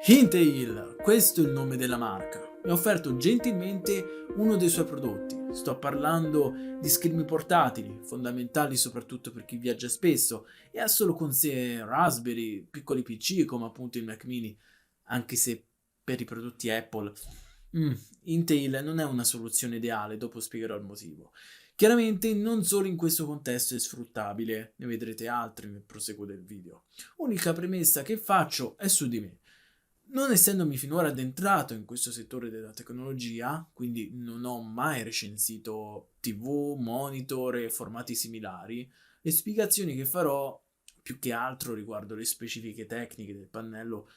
Hintail, questo è il nome della marca. Mi ha offerto gentilmente uno dei suoi prodotti. Sto parlando di schermi portatili, fondamentali soprattutto per chi viaggia spesso e ha solo con sé Raspberry, piccoli PC come appunto il Mac mini, anche se per i prodotti Apple. Mm, Intel non è una soluzione ideale, dopo spiegherò il motivo. Chiaramente non solo in questo contesto è sfruttabile, ne vedrete altri nel proseguo del video. Unica premessa che faccio è su di me. Non essendomi finora addentrato in questo settore della tecnologia, quindi non ho mai recensito TV, monitor e formati similari, le spiegazioni che farò più che altro riguardo le specifiche tecniche del pannello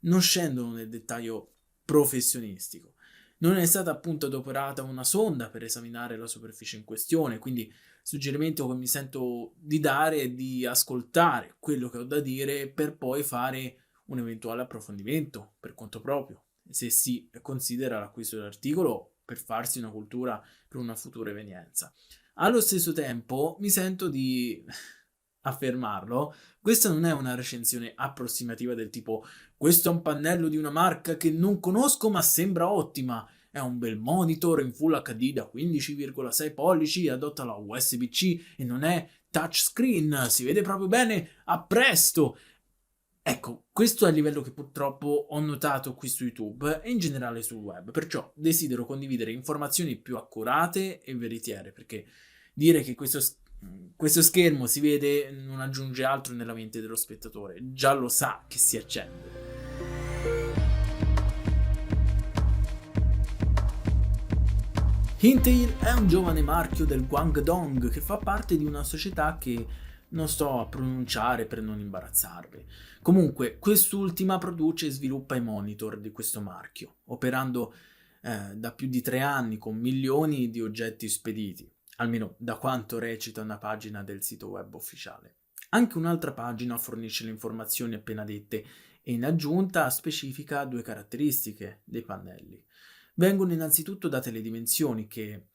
non scendono nel dettaglio professionistico. Non è stata appunto adoperata una sonda per esaminare la superficie in questione, quindi il suggerimento che mi sento di dare è di ascoltare quello che ho da dire per poi fare un eventuale approfondimento per conto proprio, se si considera l'acquisto dell'articolo per farsi una cultura per una futura evenienza. Allo stesso tempo mi sento di affermarlo, questa non è una recensione approssimativa del tipo questo è un pannello di una marca che non conosco ma sembra ottima, è un bel monitor in Full HD da 15,6 pollici, adotta la USB-C e non è touchscreen, si vede proprio bene, a presto! Ecco, questo è il livello che purtroppo ho notato qui su YouTube e in generale sul web, perciò desidero condividere informazioni più accurate e veritiere, perché dire che questo schermo si vede non aggiunge altro nella mente dello spettatore, già lo sa che si accende. Hintail è un giovane marchio del Guangdong che fa parte di una società che non sto a pronunciare per non imbarazzarvi. Comunque, quest'ultima produce e sviluppa i monitor di questo marchio, operando da più di 3 anni con milioni di oggetti spediti, almeno da quanto recita una pagina del sito web ufficiale. Anche un'altra pagina fornisce le informazioni appena dette e in aggiunta specifica due caratteristiche dei pannelli. Vengono innanzitutto date le dimensioni che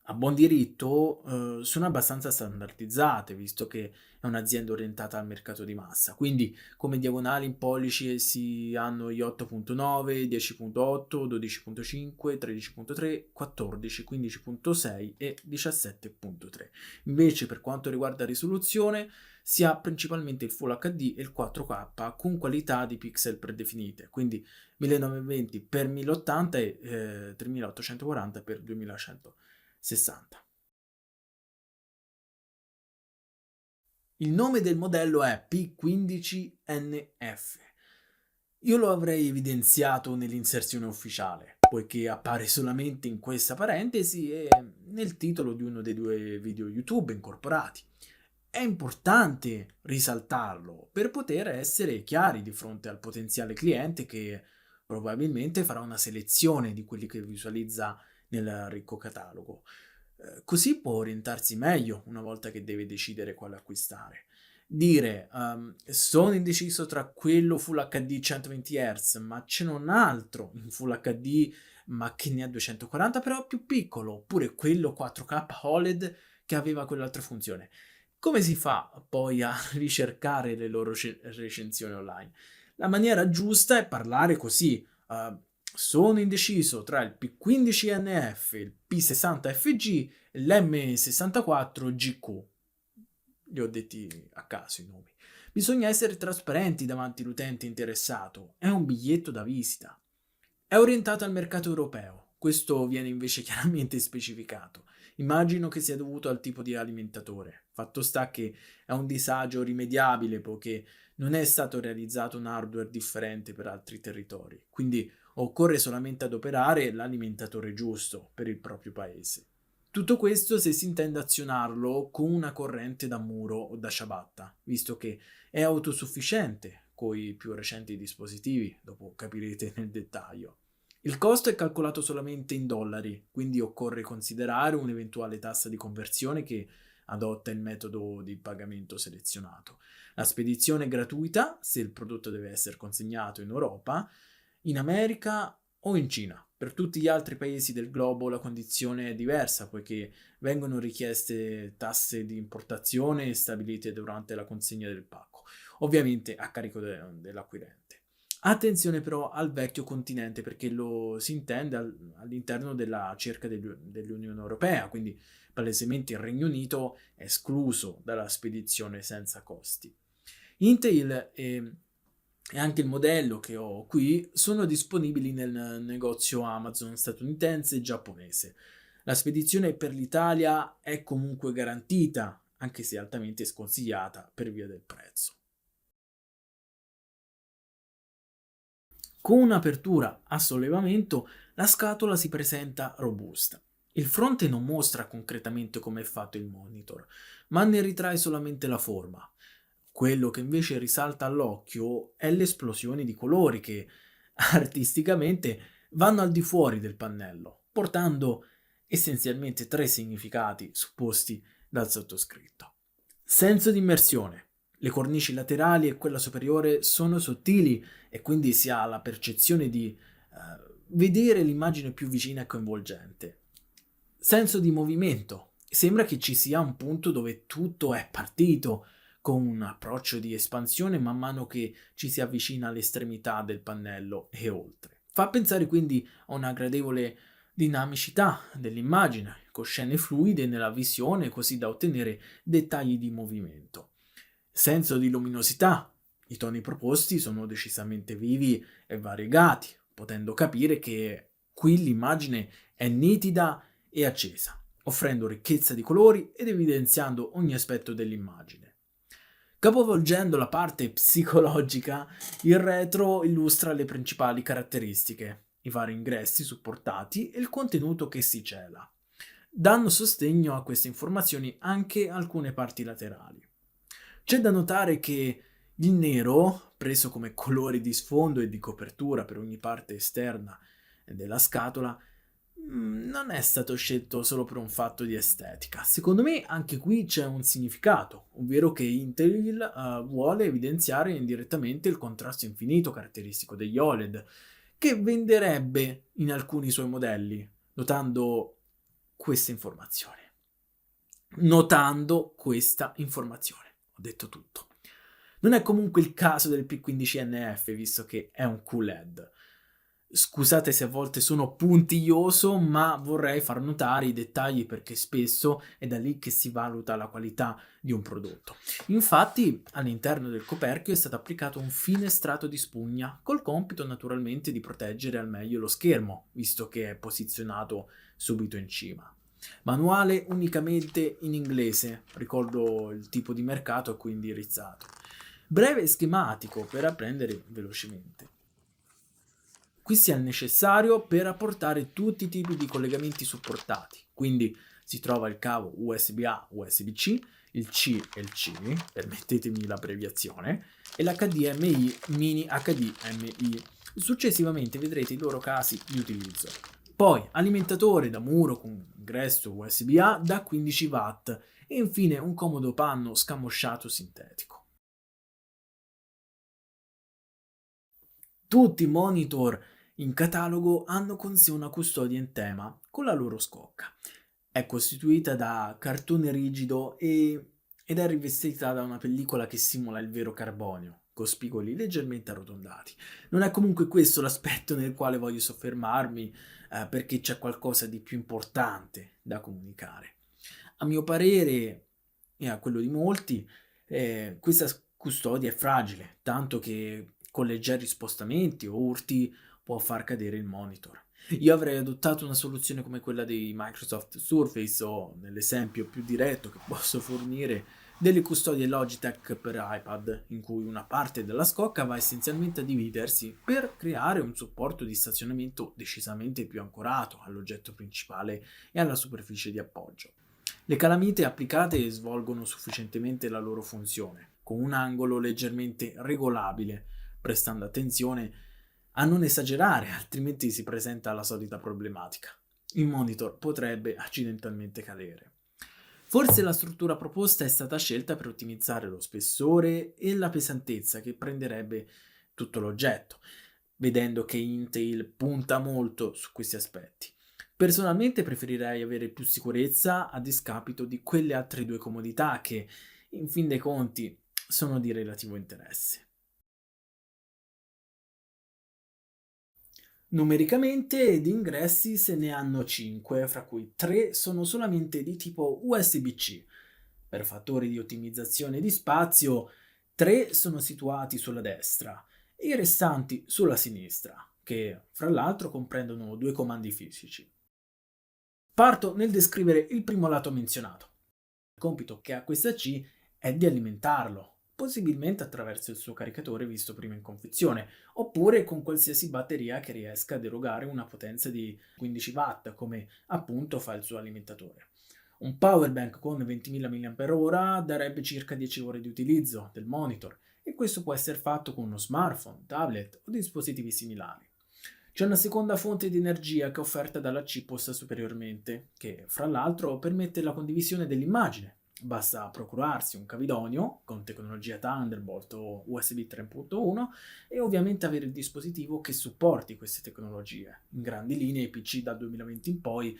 a buon diritto sono abbastanza standardizzate, visto che è un'azienda orientata al mercato di massa. Quindi come diagonali in pollici si hanno gli 8.9, 10.8, 12.5, 13.3, 14, 15.6 e 17.3. Invece per quanto riguarda risoluzione si ha principalmente il Full HD e il 4K con qualità di pixel predefinite, quindi 1920x1080 e 3840x2160. Il nome del modello è P15NF. Io lo avrei evidenziato nell'inserzione ufficiale, poiché appare solamente in questa parentesi e nel titolo di uno dei due video YouTube incorporati. È importante risaltarlo per poter essere chiari di fronte al potenziale cliente che probabilmente farà una selezione di quelli che visualizza nel ricco catalogo. Così può orientarsi meglio una volta che deve decidere quale acquistare. Dire sono indeciso tra quello Full HD 120 Hz, ma ce n'è un altro in Full HD ma che ne ha 240 però più piccolo, oppure quello 4K OLED che aveva quell'altra funzione. Come si fa poi a ricercare le loro recensioni online? La maniera giusta è parlare così. Sono indeciso tra il P15NF, il P60FG e l'M64GQ. Li ho detti a caso i nomi. Bisogna essere trasparenti davanti all'utente interessato. È un biglietto da visita. È orientata al mercato europeo. Questo viene invece chiaramente specificato. Immagino che sia dovuto al tipo di alimentatore. Fatto sta che è un disagio rimediabile poiché non è stato realizzato un hardware differente per altri territori, quindi occorre solamente adoperare l'alimentatore giusto per il proprio paese. Tutto questo se si intende azionarlo con una corrente da muro o da ciabatta, visto che è autosufficiente con i più recenti dispositivi, dopo capirete nel dettaglio. Il costo è calcolato solamente in dollari, quindi occorre considerare un'eventuale tassa di conversione che adotta il metodo di pagamento selezionato. La spedizione è gratuita se il prodotto deve essere consegnato in Europa, in America o in Cina. Per tutti gli altri paesi del globo la condizione è diversa, poiché vengono richieste tasse di importazione stabilite durante la consegna del pacco, ovviamente a carico dell'acquirente. Attenzione però al vecchio continente perché lo si intende all'interno della cerca dell'Unione Europea, quindi palesemente il Regno Unito è escluso dalla spedizione senza costi. Intel e anche il modello che ho qui sono disponibili nel negozio Amazon statunitense e giapponese. La spedizione per l'Italia è comunque garantita, anche se altamente sconsigliata per via del prezzo. Con un'apertura a sollevamento, la scatola si presenta robusta. Il fronte non mostra concretamente come è fatto il monitor, ma ne ritrae solamente la forma. Quello che invece risalta all'occhio è l'esplosione di colori che artisticamente vanno al di fuori del pannello, portando essenzialmente tre significati supposti dal sottoscritto. Senso di immersione. Le cornici laterali e quella superiore sono sottili e quindi si ha la percezione di vedere l'immagine più vicina e coinvolgente. Senso di movimento. Sembra che ci sia un punto dove tutto è partito, con un approccio di espansione man mano che ci si avvicina all'estremità del pannello e oltre. Fa pensare quindi a una gradevole dinamicità dell'immagine, con scene fluide nella visione così da ottenere dettagli di movimento. Senso di luminosità. I toni proposti sono decisamente vivi e variegati, potendo capire che qui l'immagine è nitida e accesa, offrendo ricchezza di colori ed evidenziando ogni aspetto dell'immagine. Capovolgendo la parte psicologica, il retro illustra le principali caratteristiche, i vari ingressi supportati e il contenuto che si cela. Danno sostegno a queste informazioni anche alcune parti laterali. C'è da notare che il nero, preso come colore di sfondo e di copertura per ogni parte esterna della scatola, non è stato scelto solo per un fatto di estetica. Secondo me anche qui c'è un significato, ovvero che Intel vuole evidenziare indirettamente il contrasto infinito caratteristico degli OLED, che venderebbe in alcuni suoi modelli, notando questa informazione. Notando questa informazione. Ho detto tutto. Non è comunque il caso del P15NF, visto che è un QLED. Scusate se a volte sono puntiglioso, ma vorrei far notare i dettagli perché spesso è da lì che si valuta la qualità di un prodotto. Infatti, all'interno del coperchio è stato applicato un fine strato di spugna, col compito naturalmente di proteggere al meglio lo schermo, visto che è posizionato subito in cima. Manuale unicamente in inglese, ricordo il tipo di mercato a cui è indirizzato. Breve e schematico per apprendere velocemente. Qui sia il necessario per apportare tutti i tipi di collegamenti supportati, quindi si trova il cavo USB-A, USB-C, il C e il C, permettetemi l'abbreviazione, e l'HDMI mini HDMI. Successivamente vedrete i loro casi di utilizzo. Poi alimentatore da muro con ingresso USB-A da 15 watt e infine un comodo panno scamosciato sintetico. Tutti i monitor in catalogo hanno con sé una custodia in tema con la loro scocca. È costituita da cartone rigido ed è rivestita da una pellicola che simula il vero carbonio, con spigoli leggermente arrotondati. Non è comunque questo l'aspetto nel quale voglio soffermarmi, perché c'è qualcosa di più importante da comunicare. A mio parere, e a quello di molti, questa custodia è fragile, tanto che con leggeri spostamenti o urti può far cadere il monitor. Io avrei adottato una soluzione come quella dei Microsoft Surface o, nell'esempio più diretto che posso fornire, delle custodie Logitech per iPad, in cui una parte della scocca va essenzialmente a dividersi per creare un supporto di stazionamento decisamente più ancorato all'oggetto principale e alla superficie di appoggio. Le calamite applicate svolgono sufficientemente la loro funzione, con un angolo leggermente regolabile, prestando attenzione a non esagerare, altrimenti si presenta la solita problematica. Il monitor potrebbe accidentalmente cadere. Forse la struttura proposta è stata scelta per ottimizzare lo spessore e la pesantezza che prenderebbe tutto l'oggetto, vedendo che Intel punta molto su questi aspetti. Personalmente preferirei avere più sicurezza a discapito di quelle altre due comodità che, in fin dei conti, sono di relativo interesse. Numericamente di ingressi se ne hanno 5, fra cui 3 sono solamente di tipo USB-C. Per fattori di ottimizzazione di spazio, 3 sono situati sulla destra e i restanti sulla sinistra, che fra l'altro comprendono 2 comandi fisici. Parto nel descrivere il primo lato menzionato. Il compito che ha questa C è di alimentarlo, possibilmente attraverso il suo caricatore visto prima in confezione, oppure con qualsiasi batteria che riesca ad erogare una potenza di 15 watt, come appunto fa il suo alimentatore. Un power bank con 20.000 mAh darebbe circa 10 ore di utilizzo del monitor e questo può essere fatto con uno smartphone, tablet o dispositivi similari. C'è una seconda fonte di energia che è offerta dalla C posta superiormente, che fra l'altro permette la condivisione dell'immagine. Basta procurarsi un cavidonio con tecnologia Thunderbolt o USB 3.1 e ovviamente avere il dispositivo che supporti queste tecnologie. In grandi linee i PC dal 2020 in poi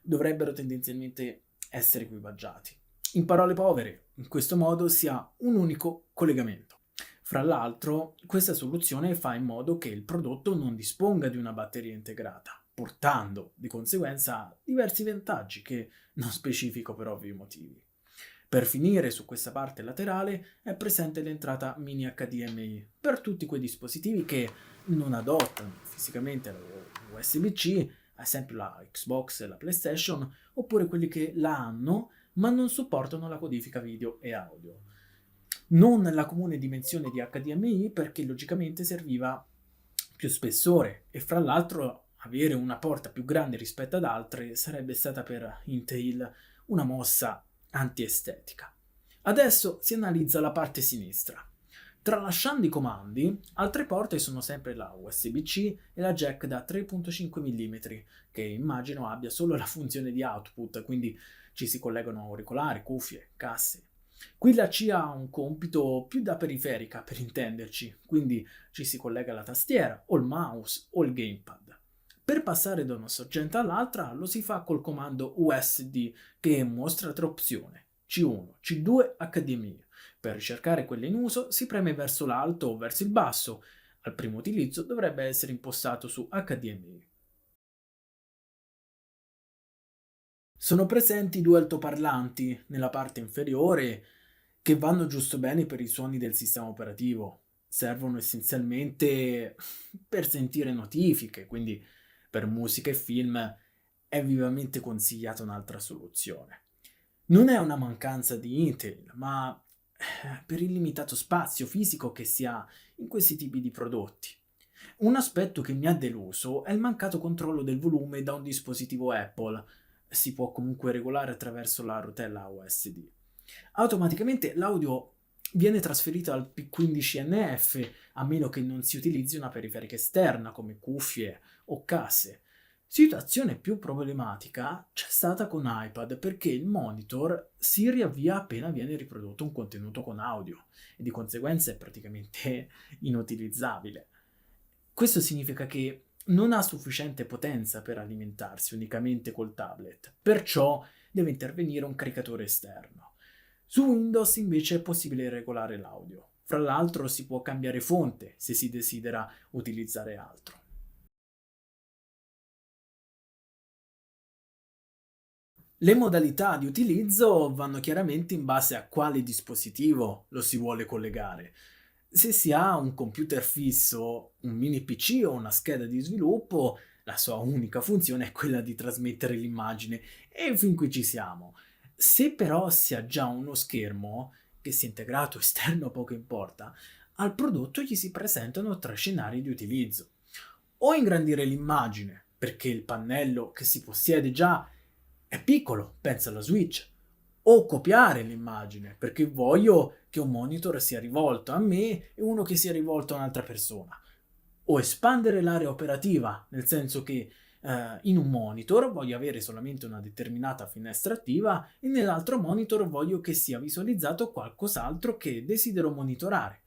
dovrebbero tendenzialmente essere equipaggiati. In parole povere, in questo modo si ha un unico collegamento. Fra l'altro, questa soluzione fa in modo che il prodotto non disponga di una batteria integrata, portando di conseguenza diversi vantaggi che non specifico per ovvi motivi. Per finire, su questa parte laterale è presente l'entrata mini HDMI per tutti quei dispositivi che non adottano fisicamente la USB-C, ad esempio la Xbox e la PlayStation, oppure quelli che la hanno ma non supportano la codifica video e audio. Non la comune dimensione di HDMI perché logicamente serviva più spessore e fra l'altro avere una porta più grande rispetto ad altre sarebbe stata per Intel una mossa antiestetica. Adesso si analizza la parte sinistra. Tralasciando i comandi, altre porte sono sempre la USB-C e la jack da 3.5 mm, che immagino abbia solo la funzione di output, quindi ci si collegano auricolari, cuffie, casse. Qui la C ha un compito più da periferica, per intenderci, quindi ci si collega la tastiera, o il mouse, o il gamepad. Per passare da una sorgente all'altra lo si fa col comando USD che mostra tre opzioni, C1, C2, HDMI. Per ricercare quelle in uso si preme verso l'alto o verso il basso. Al primo utilizzo dovrebbe essere impostato su HDMI. Sono presenti due altoparlanti nella parte inferiore che vanno giusto bene per i suoni del sistema operativo. Servono essenzialmente per sentire notifiche, quindi per musica e film è vivamente consigliata un'altra soluzione. Non è una mancanza di Intel, ma per il limitato spazio fisico che si ha in questi tipi di prodotti. Un aspetto che mi ha deluso è il mancato controllo del volume da un dispositivo Apple. Si può comunque regolare attraverso la rotella USD. Automaticamente l'audio viene trasferito al P15NF a meno che non si utilizzi una periferica esterna come cuffie o casse. Situazione più problematica c'è stata con iPad perché il monitor si riavvia appena viene riprodotto un contenuto con audio e di conseguenza è praticamente inutilizzabile. Questo significa che non ha sufficiente potenza per alimentarsi unicamente col tablet, perciò deve intervenire un caricatore esterno. Su Windows invece è possibile regolare l'audio. Fra l'altro si può cambiare fonte se si desidera utilizzare altro. Le modalità di utilizzo vanno chiaramente in base a quale dispositivo lo si vuole collegare. Se si ha un computer fisso, un mini PC o una scheda di sviluppo, la sua unica funzione è quella di trasmettere l'immagine e fin qui ci siamo. Se però si ha già uno schermo, che sia integrato o esterno poco importa, al prodotto gli si presentano tre scenari di utilizzo. O ingrandire l'immagine, perché il pannello che si possiede già è piccolo, pensa alla Switch, o copiare l'immagine, perché voglio che un monitor sia rivolto a me e uno che sia rivolto a un'altra persona. O espandere l'area operativa, nel senso che in un monitor voglio avere solamente una determinata finestra attiva e nell'altro monitor voglio che sia visualizzato qualcos'altro che desidero monitorare.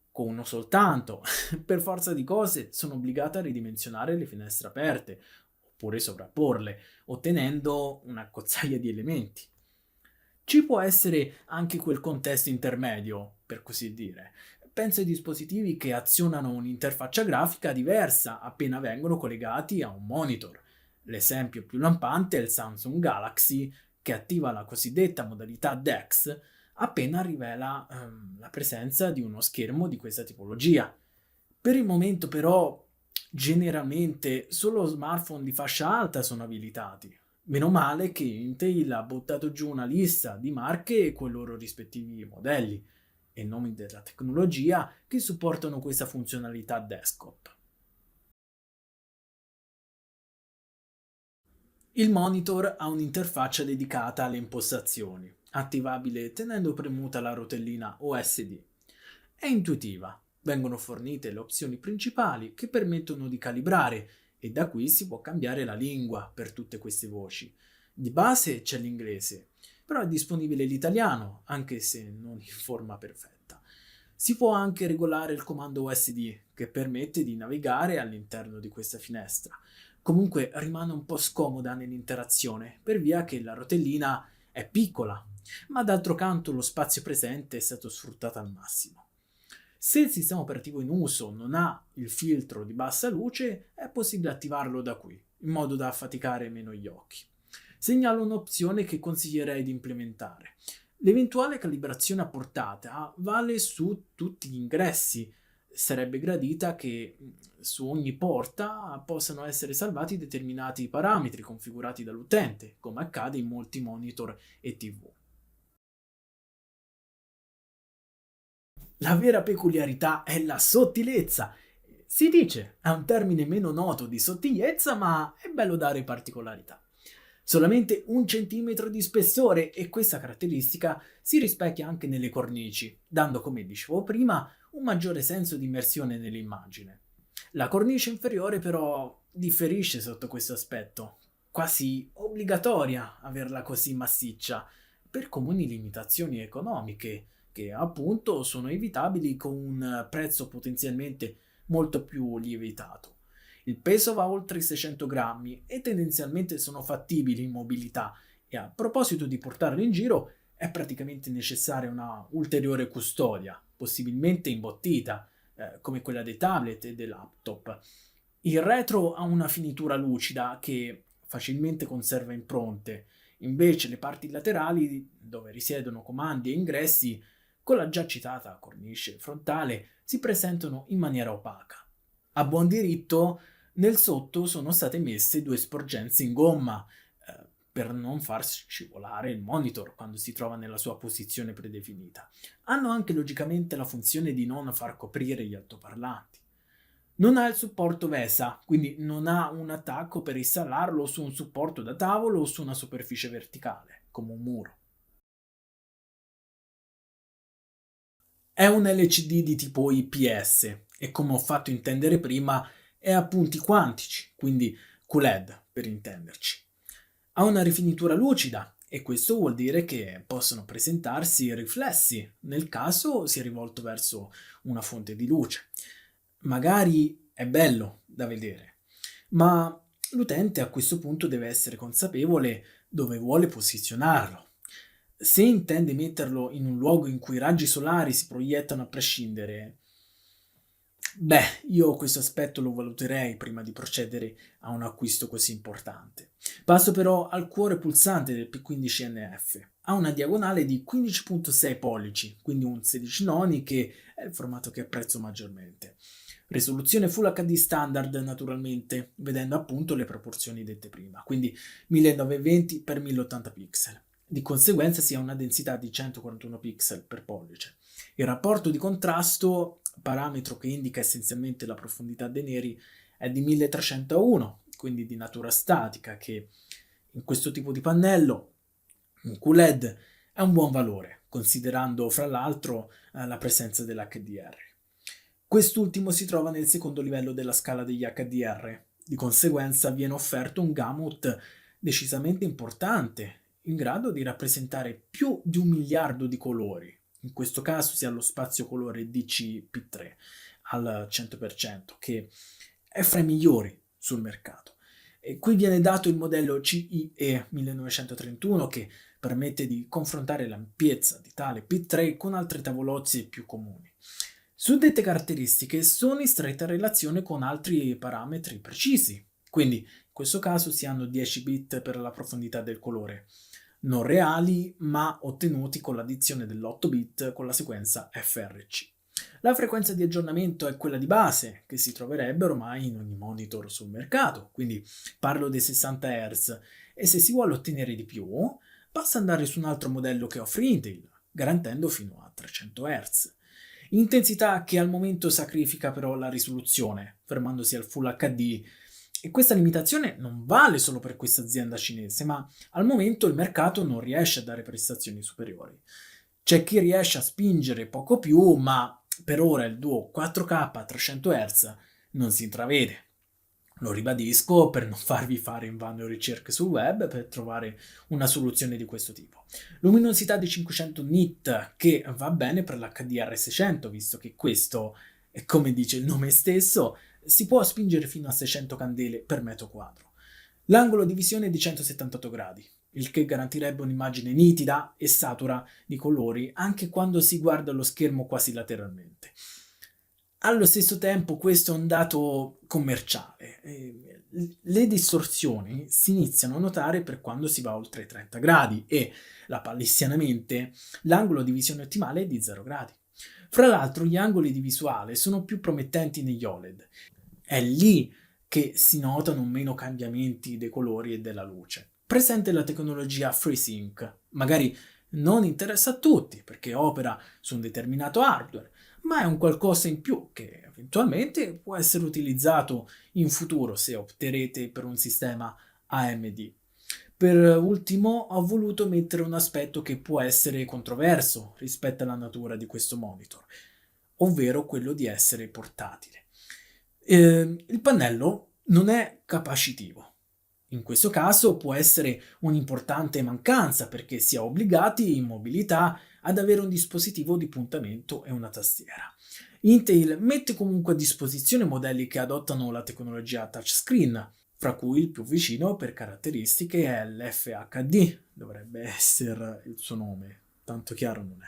Con uno soltanto, per forza di cose, sono obbligata a ridimensionare le finestre aperte, oppure sovrapporle, ottenendo una cozzaia di elementi. Ci può essere anche quel contesto intermedio, per così dire, pensa ai dispositivi che azionano un'interfaccia grafica diversa appena vengono collegati a un monitor. L'esempio più lampante è il Samsung Galaxy, che attiva la cosiddetta modalità DeX appena rivela la presenza di uno schermo di questa tipologia. Per il momento però generalmente solo smartphone di fascia alta sono abilitati. Meno male che Intel ha buttato giù una lista di marche con i loro rispettivi modelli e nomi della tecnologia che supportano questa funzionalità desktop. Il monitor ha un'interfaccia dedicata alle impostazioni, attivabile tenendo premuta la rotellina OSD. È intuitiva, vengono fornite le opzioni principali che permettono di calibrare e da qui si può cambiare la lingua per tutte queste voci. Di base c'è l'inglese, però è disponibile l'italiano, anche se non in forma perfetta. Si può anche regolare il comando OSD che permette di navigare all'interno di questa finestra. Comunque rimane un po' scomoda nell'interazione per via che la rotellina è piccola, ma d'altro canto lo spazio presente è stato sfruttato al massimo. Se il sistema operativo in uso non ha il filtro di bassa luce, è possibile attivarlo da qui, in modo da affaticare meno gli occhi. Segnalo un'opzione che consiglierei di implementare. L'eventuale calibrazione a portata vale su tutti gli ingressi. Sarebbe gradita che su ogni porta possano essere salvati determinati parametri configurati dall'utente, come accade in molti monitor e TV. La vera peculiarità è la sottilezza. Si dice, è un termine meno noto di sottigliezza, ma è bello dare particolarità. Solamente 1 centimetro di spessore e questa caratteristica si rispecchia anche nelle cornici, dando, come dicevo prima, un maggiore senso di immersione nell'immagine. La cornice inferiore però differisce sotto questo aspetto, quasi obbligatoria averla così massiccia, per comuni limitazioni economiche, che appunto sono evitabili con un prezzo potenzialmente molto più lievitato. Il peso va oltre i 600 grammi e tendenzialmente sono fattibili in mobilità e a proposito di portarli in giro è praticamente necessaria una ulteriore custodia, possibilmente imbottita, come quella dei tablet e dei laptop. Il retro ha una finitura lucida che facilmente conserva impronte, invece le parti laterali, dove risiedono comandi e ingressi, con la già citata cornice frontale, si presentano in maniera opaca. A buon diritto, nel sotto sono state messe due sporgenze in gomma, per non far scivolare il monitor quando si trova nella sua posizione predefinita. Hanno anche logicamente la funzione di non far coprire gli altoparlanti. Non ha il supporto VESA, quindi non ha un attacco per installarlo su un supporto da tavolo o su una superficie verticale, come un muro. È un LCD di tipo IPS e, come ho fatto intendere prima, è a punti quantici, quindi QLED per intenderci. Ha una rifinitura lucida e questo vuol dire che possono presentarsi riflessi nel caso sia rivolto verso una fonte di luce. Magari è bello da vedere, ma l'utente a questo punto deve essere consapevole dove vuole posizionarlo. Se intende metterlo in un luogo in cui i raggi solari si proiettano a prescindere, io questo aspetto lo valuterei prima di procedere a un acquisto così importante. Passo però al cuore pulsante del P15NF. Ha una diagonale di 15.6 pollici, quindi un 16 noni che è il formato che apprezzo maggiormente. Risoluzione Full HD standard naturalmente, vedendo appunto le proporzioni dette prima, quindi 1920 x 1080 pixel. Di conseguenza si ha una densità di 141 pixel per pollice. Il rapporto di contrasto, parametro che indica essenzialmente la profondità dei neri, è di 1301, quindi di natura statica, che in questo tipo di pannello, un QLED, è un buon valore, considerando fra l'altro la presenza dell'HDR. Quest'ultimo si trova nel secondo livello della scala degli HDR, di conseguenza viene offerto un gamut decisamente importante, in grado di rappresentare più di 1 miliardo di colori. In questo caso si ha lo spazio colore DCP3 al 100%, che è fra i migliori sul mercato. E qui viene dato il modello CIE 1931 che permette di confrontare l'ampiezza di tale P3 con altre tavolozze più comuni. Su dette caratteristiche sono in stretta relazione con altri parametri precisi. Quindi, in questo caso si hanno 10 bit per la profondità del colore, non reali ma ottenuti con l'addizione dell'8 bit con la sequenza FRC. La frequenza di aggiornamento è quella di base, che si troverebbe ormai in ogni monitor sul mercato, quindi parlo dei 60 Hz, e se si vuole ottenere di più, basta andare su un altro modello che offre Intel, garantendo fino a 300 Hz. Intensità che al momento sacrifica però la risoluzione, fermandosi al Full HD, e questa limitazione non vale solo per questa azienda cinese, ma al momento il mercato non riesce a dare prestazioni superiori. C'è chi riesce a spingere poco più, ma per ora il duo 4K a 300 Hz non si intravede. Lo ribadisco per non farvi fare invano ricerche sul web per trovare una soluzione di questo tipo. Luminosità di 500 nit che va bene per l'HDR600, visto che questo, come dice il nome stesso, si può spingere fino a 600 candele per metro quadro. L'angolo di visione è di 178 gradi, il che garantirebbe un'immagine nitida e satura di colori anche quando si guarda lo schermo quasi lateralmente. Allo stesso tempo questo è un dato commerciale. Le distorsioni si iniziano a notare per quando si va oltre i 30 gradi e, lapalissianamente, l'angolo di visione ottimale è di 0 gradi. Fra l'altro gli angoli di visuale sono più promettenti negli OLED. È lì che si notano meno cambiamenti dei colori e della luce. Presente la tecnologia FreeSync, magari non interessa a tutti perché opera su un determinato hardware, ma è un qualcosa in più che eventualmente può essere utilizzato in futuro se opterete per un sistema AMD. Per ultimo ho voluto mettere un aspetto che può essere controverso rispetto alla natura di questo monitor, ovvero quello di essere portatile. Il pannello non è capacitivo. In questo caso può essere un'importante mancanza perché si è obbligati in mobilità ad avere un dispositivo di puntamento e una tastiera. Intel mette comunque a disposizione modelli che adottano la tecnologia touchscreen, fra cui il più vicino per caratteristiche è l'FHD, dovrebbe essere il suo nome, tanto chiaro non è.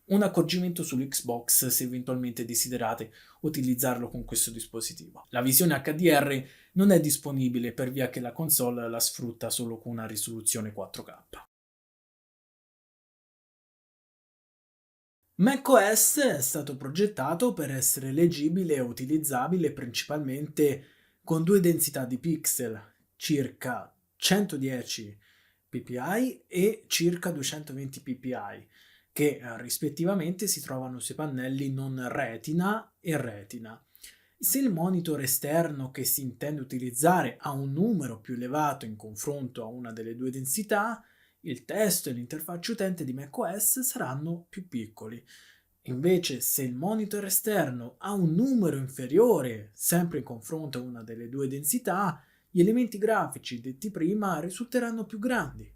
Un accorgimento sull'Xbox se eventualmente desiderate utilizzarlo con questo dispositivo. La visione HDR non è disponibile per via che la console la sfrutta solo con una risoluzione 4K. macOS è stato progettato per essere leggibile e utilizzabile principalmente con due densità di pixel, circa 110 ppi e circa 220 ppi, che rispettivamente si trovano sui pannelli non Retina e Retina. Se il monitor esterno che si intende utilizzare ha un numero più elevato in confronto a una delle due densità, il testo e l'interfaccia utente di macOS saranno più piccoli. Invece, se il monitor esterno ha un numero inferiore, sempre in confronto a una delle due densità, gli elementi grafici detti prima risulteranno più grandi.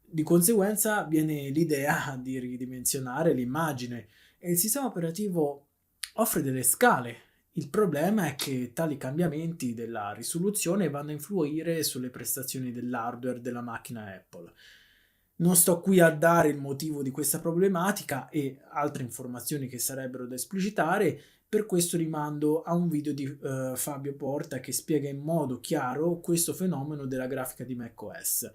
Di conseguenza viene l'idea di ridimensionare l'immagine e il sistema operativo offre delle scale. Il problema è che tali cambiamenti della risoluzione vanno a influire sulle prestazioni dell'hardware della macchina Apple. Non sto qui a dare il motivo di questa problematica e altre informazioni che sarebbero da esplicitare, per questo rimando a un video di Fabio Porta che spiega in modo chiaro questo fenomeno della grafica di macOS.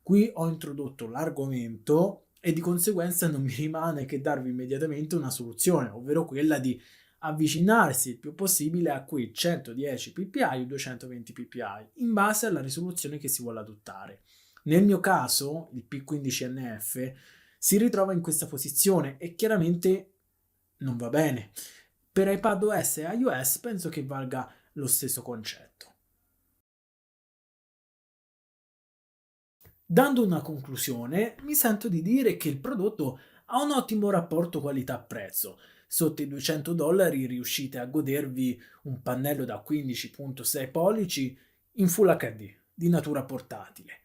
Qui ho introdotto l'argomento e di conseguenza non mi rimane che darvi immediatamente una soluzione, ovvero quella di avvicinarsi il più possibile a quei 110 ppi o 220 ppi in base alla risoluzione che si vuole adottare. Nel mio caso, il P15NF si ritrova in questa posizione e chiaramente non va bene. Per iPadOS e iOS penso che valga lo stesso concetto. Dando una conclusione, mi sento di dire che il prodotto ha un ottimo rapporto qualità-prezzo. Sotto i $200 riuscite a godervi un pannello da 15.6 pollici in Full HD, di natura portatile.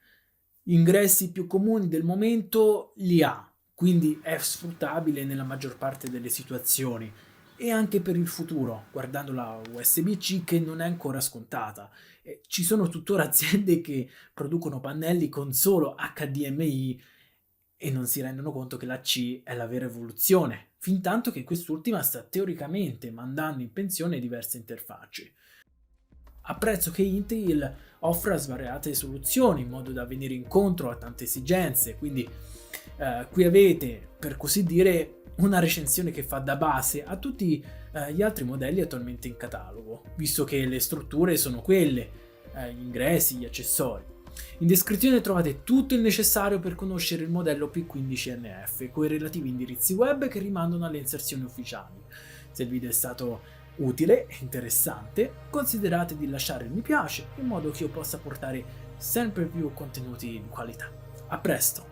Gli ingressi più comuni del momento li ha, quindi è sfruttabile nella maggior parte delle situazioni e anche per il futuro, guardando la USB-C che non è ancora scontata. Ci sono tuttora aziende che producono pannelli con solo HDMI e non si rendono conto che la C è la vera evoluzione fintanto che quest'ultima sta teoricamente mandando in pensione diverse interfacce. Apprezzo che Intel offra svariate soluzioni in modo da venire incontro a tante esigenze, quindi qui avete, per così dire, una recensione che fa da base a tutti gli altri modelli attualmente in catalogo, visto che le strutture sono quelle, gli ingressi, gli accessori. In descrizione trovate tutto il necessario per conoscere il modello P15NF con i relativi indirizzi web che rimandano alle inserzioni ufficiali. Se il video è stato utile e interessante, considerate di lasciare il mi piace in modo che io possa portare sempre più contenuti di qualità. A presto!